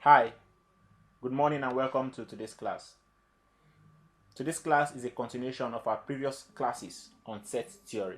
Hi, good morning and welcome to today's class. Today's class is a continuation of our previous classes on set theory.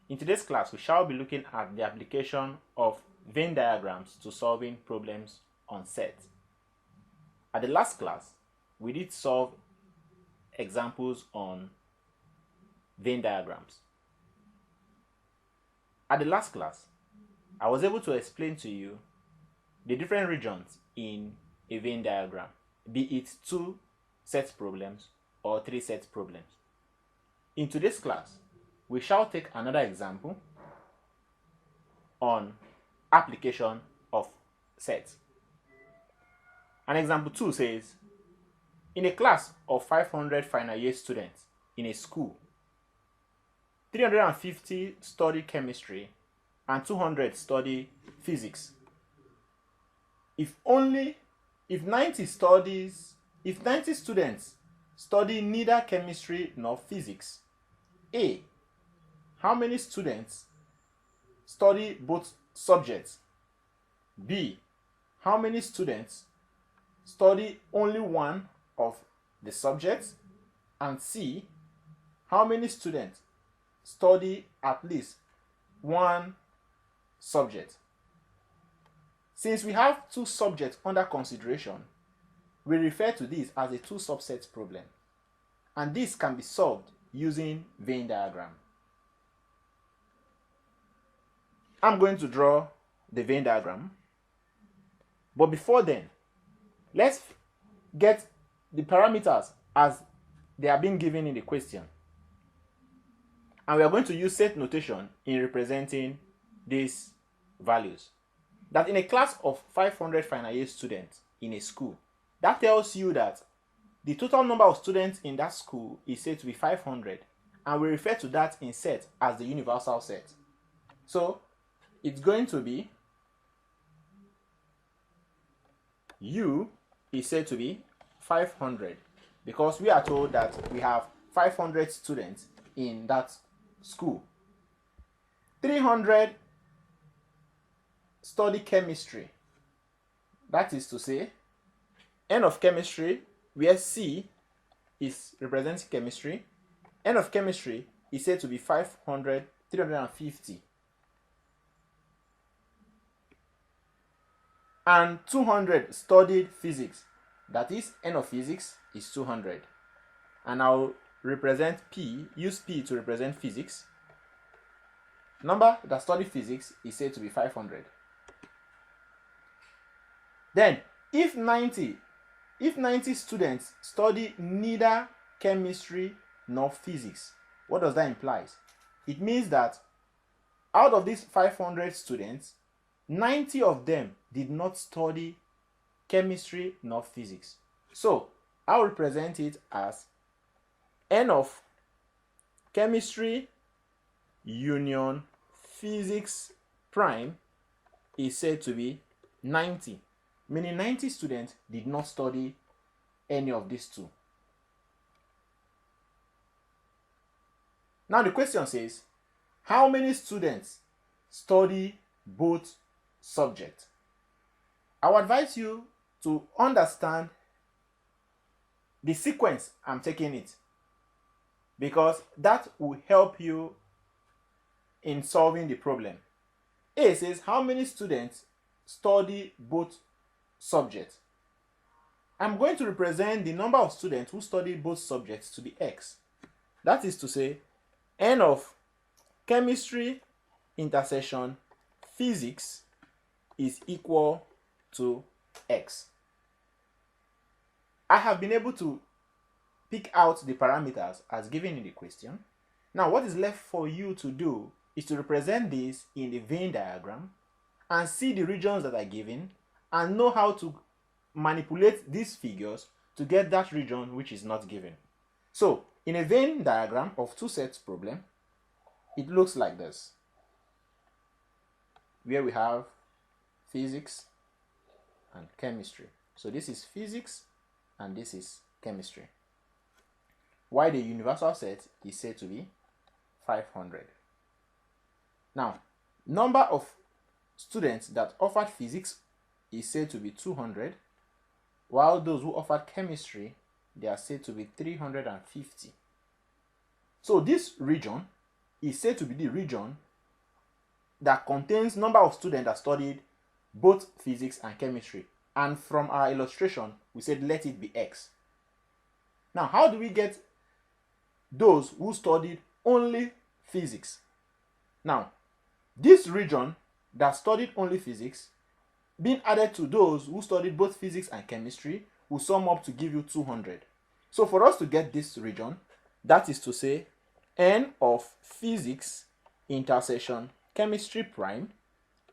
In today's class, we shall be looking at the application of Venn diagrams to solving problems on set. At the last class, we did solve examples on Venn diagrams. At the last class, I was able to explain to you the different regions in a Venn diagram, be it 2 set problems or 3 set problems. In today's class, we shall take another example on application of sets. And example 2 says, in a class of 500 final year students in a school, 350 study chemistry and 200 study physics. If 90 students study neither chemistry nor physics, A, how many students study both subjects? B, how many students study only one of the subjects? And C, how many students study at least one subject? Since we have 2 subjects under consideration, we refer to this as a 2 subsets problem, and this can be solved using Venn diagram. I'm going to draw the Venn diagram, but before then, let's get the parameters as they are being given in the question, and we are going to use set notation in representing these values. That in a class of 500 final year students in a school, that tells you that the total number of students in that school is said to be 500, and we refer to that in set as the universal set. So it's going to be U is said to be 500 because we are told that we have 500 students in that school. 300 study chemistry. That is to say, N of chemistry, where C is representing chemistry, N of chemistry is said to be 500, 350. And 200 studied physics. That is, N of physics is 200. And I'll represent P, use P to represent physics. Number that study physics is said to be 500. Then, if 90 students study neither chemistry nor physics, what does that imply? It means that out of these 500 students, 90 of them did not study chemistry nor physics. So, I'll represent it as N of chemistry union physics prime is said to be 90. Meaning 90 students did not study any of these 2. Now the question says, how many students study both subjects? I would advise you to understand the sequence I'm taking it, because that will help you in solving the problem. A says, how many students study both subjects? I'm going to represent the number of students who study both subjects to be X. That is to say, N of chemistry intersection physics is equal to X. I have been able to pick out the parameters as given in the question. Now, what is left for you to do is to represent this in the Venn diagram and see the regions that are given and know how to manipulate these figures to get that region which is not given. So, in a Venn diagram of 2 sets problem, it looks like this, where we have physics and chemistry. So this is physics and this is chemistry. While the universal set is said to be 500. Now, number of students that offered physics is said to be 200, while those who offered chemistry, they are said to be 350. So this region is said to be the region that contains number of students that studied both physics and chemistry. And from our illustration, we said let it be X. Now, how do we get those who studied only physics? Now, this region that studied only physics being added to those who studied both physics and chemistry will sum up to give you 200. So for us to get this region, that is to say, n of physics intersection chemistry prime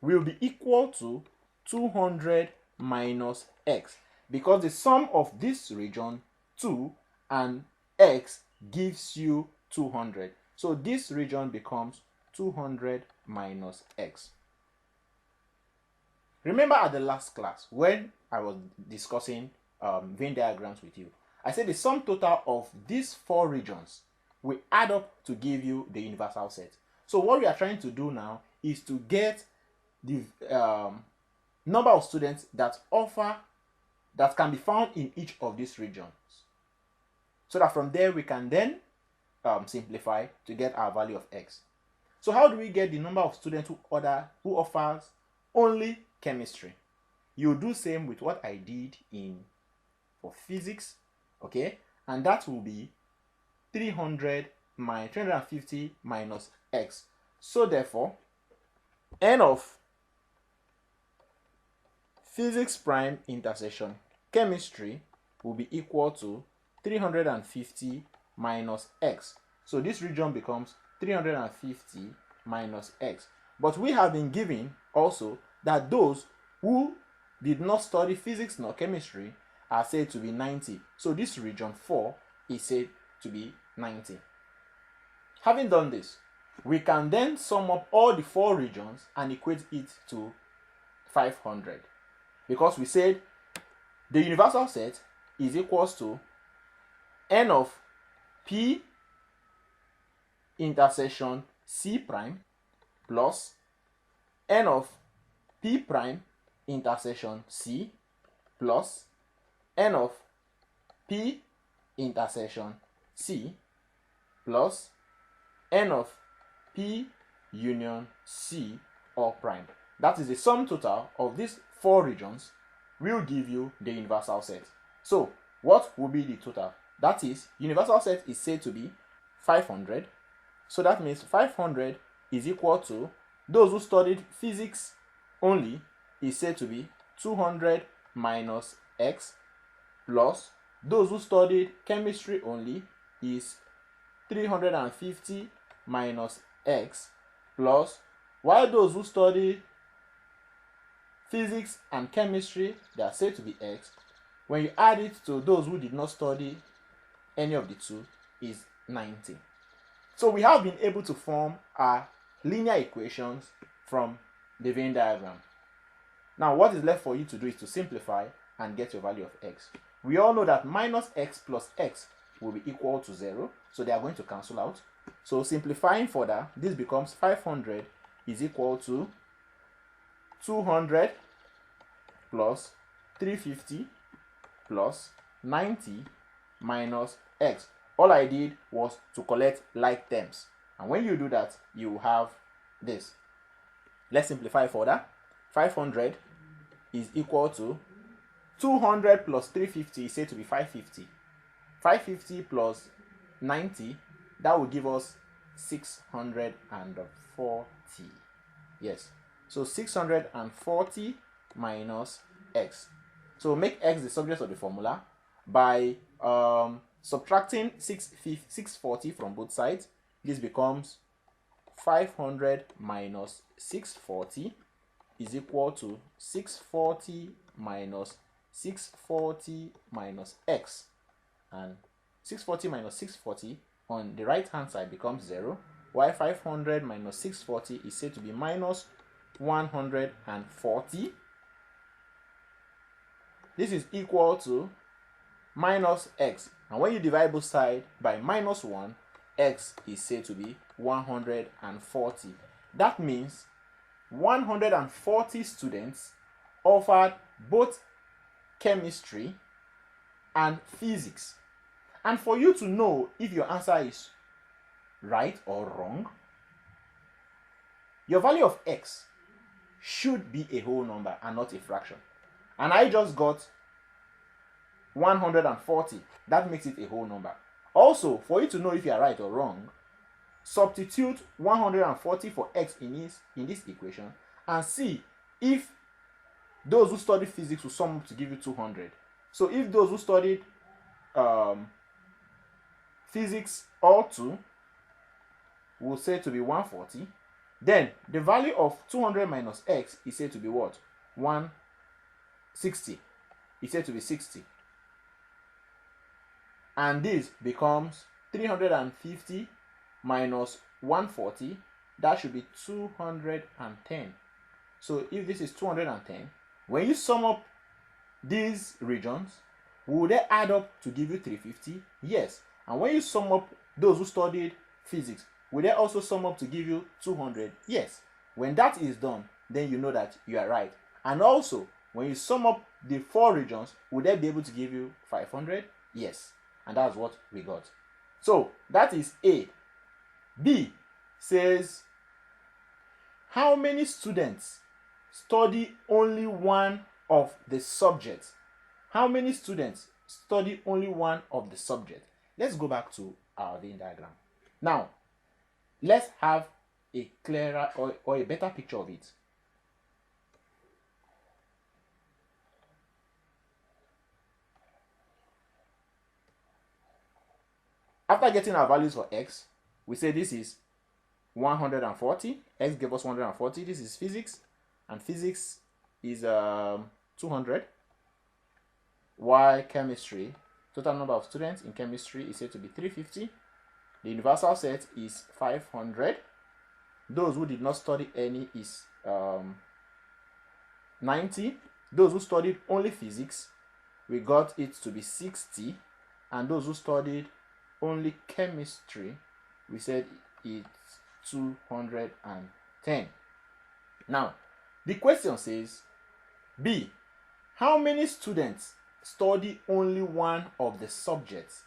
will be equal to 200 minus x, because the sum of this region 2 and x gives you 200. So this region becomes 200 minus x. Remember at the last class when I was discussing Venn diagrams with you, I said the sum total of these four regions will add up to give you the universal set. So what we are trying to do now is to get the number of students that can be found in each of these regions, so that from there we can then simplify to get our value of x. So how do we get the number of students who offers only chemistry? You do same with what I did for physics, okay? And that will be 350 minus x. So therefore, n of physics prime intersection chemistry will be equal to 350 minus x. So this region becomes 350 minus x. But we have been given also that those who did not study physics nor chemistry are said to be 90. So this region 4 is said to be 90. Having done this, we can then sum up all the four regions and equate it to 500. Because we said the universal set is equals to n of p intersection c prime plus n of p prime intersection c plus n of p intersection c plus n of p union c all prime. That is the sum total of these four regions will give you the universal set. So what will be the total? That is, universal set is said to be 500. So that means 500 is equal to, those who studied physics only is said to be 200 minus x, plus those who studied chemistry only is 350 minus x, plus while those who studied physics and chemistry, they are said to be x. When you add it to those who did not study any of the two, is 90. So we have been able to form our linear equations from the Venn diagram. Now what is left for you to do is to simplify and get your value of x. We all know that minus x plus x will be equal to 0, so they are going to cancel out. So simplifying further, this becomes 500 is equal to 200 plus 350 plus 90 minus x. All I did was to collect like terms, and when you do that, you have this. Let's simplify further. 500 is equal to 200 plus 350 is said to be 550. 550 plus 90, that will give us 640. Yes, so 640 minus x. So make x the subject of the formula by subtracting 640 from both sides. This becomes 500 minus 640 is equal to 640 minus 640 minus x, and 640 minus 640 on the right hand side becomes 0, while 500 minus 640 is said to be minus 140. This is equal to minus x, and when you divide both sides by minus 1, x is said to be 140. That means 140 students offered both chemistry and physics. And for you to know if your answer is right or wrong, your value of x should be a whole number and not a fraction. And I just got 140. That makes it a whole number. Also, for you to know if you are right or wrong, substitute 140 for x in this equation and see if those who study physics will sum up to give you 200. So if those who studied physics all two will say to be 140, then the value of 200 minus x is said to be what? 160. It's said to be 60. And this becomes 350 minus 140. That should be 210. So if this is 210, when you sum up these regions, will they add up to give you 350? Yes. And when you sum up those who studied physics, will they also sum up to give you 200? Yes. When that is done, then you know that you are right. And also, when you sum up the 4 regions, will they be able to give you 500? Yes. And that's what we got. So that is A. B says, how many students study only one of the subjects? How many students study only one of the subjects? Let's go back to our Venn diagram. Now, let's have a clearer or a better picture of it. After getting our values for x, we say this is 140. X gave us 140. This is physics, and physics is 200. Y chemistry, total number of students in chemistry is said to be 350. The universal set is 500. Those who did not study any is 90. Those who studied only physics, we got it to be 60. And those who studied only chemistry, we said it's 210. Now, the question says, B, how many students study only one of the subjects?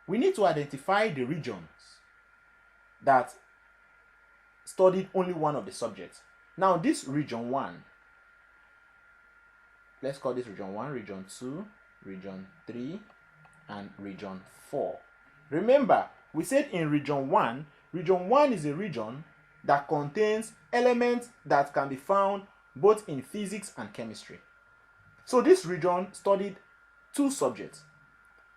We need to identify the regions that studied only one of the subjects. Now, this region 1, let's call this region 1, region 2, region 3, and region 4. Remember, we said in region 1 is a region that contains elements that can be found both in physics and chemistry. So this region studied 2 subjects,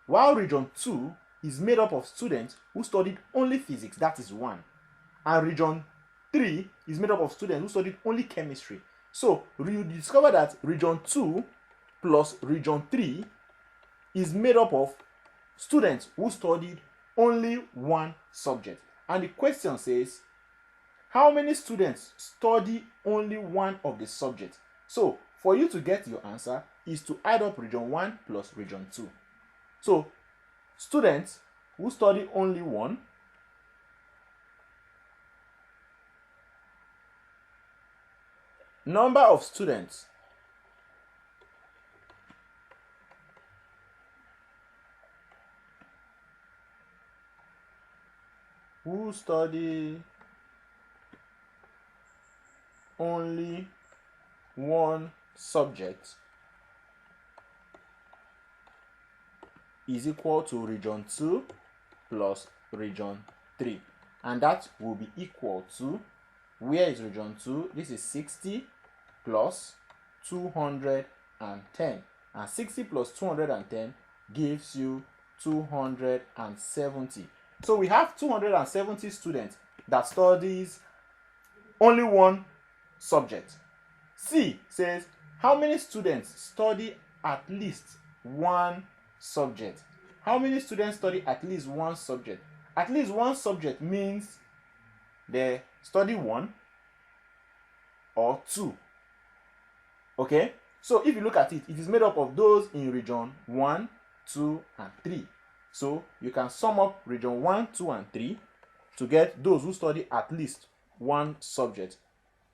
while region 2 is made up of students who studied only physics, that is 1. And region 3 is made up of students who studied only chemistry. So you discover that region 2 plus region 3 is made up of students who studied only one subject. And the question says, how many students study only one of the subjects? So for you to get your answer is to add up region 1 plus region 2. So students who study only one number of students who study only one subject is equal to region 2 plus region 3. And that will be equal to, where is region 2? This is 60 plus 210. And 60 plus 210 gives you 270. So we have 270 students that studies only one subject. C says, how many students study at least one subject? How many students study at least one subject? At least one subject means they study 1 or 2. Okay? So if you look at it, it is made up of those in region 1, 2, and 3. So you can sum up region 1, 2, and 3 to get those who study at least one subject.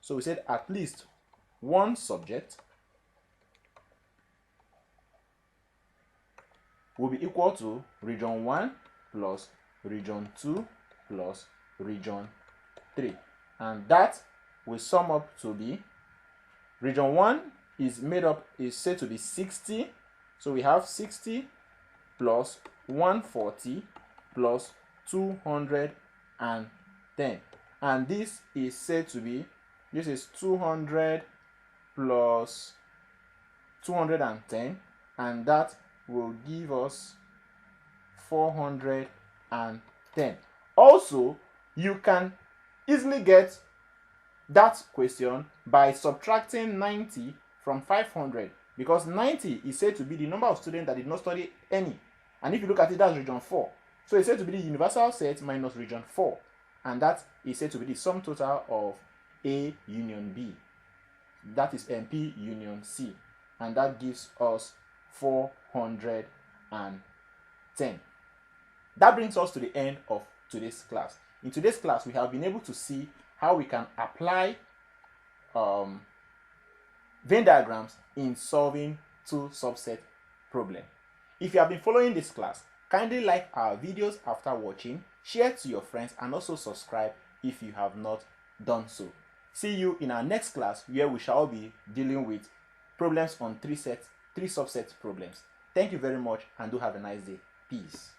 So we said at least 1 subject will be equal to region 1 plus region 2 plus region 3. And that will sum up to be, region 1 is said to be 60. So we have 60 plus 140 plus 210. And this is said to be, this is 200 plus 210, and that will give us 410. Also, you can easily get that question by subtracting 90 from 500, because 90 is said to be the number of students that did not study any. And if you look at it, that's region 4. So it's said to be the universal set minus region 4. And that is said to be the sum total of A union B. That is MP union C. And that gives us 410. That brings us to the end of today's class. In today's class, we have been able to see how we can apply Venn diagrams in solving 2 subset problem. If you have been following this class, kindly like our videos after watching, share to your friends, and also subscribe if you have not done so. See you in our next class, where we shall be dealing with problems on 3 subset problems. Thank you very much, and do have a nice day. Peace.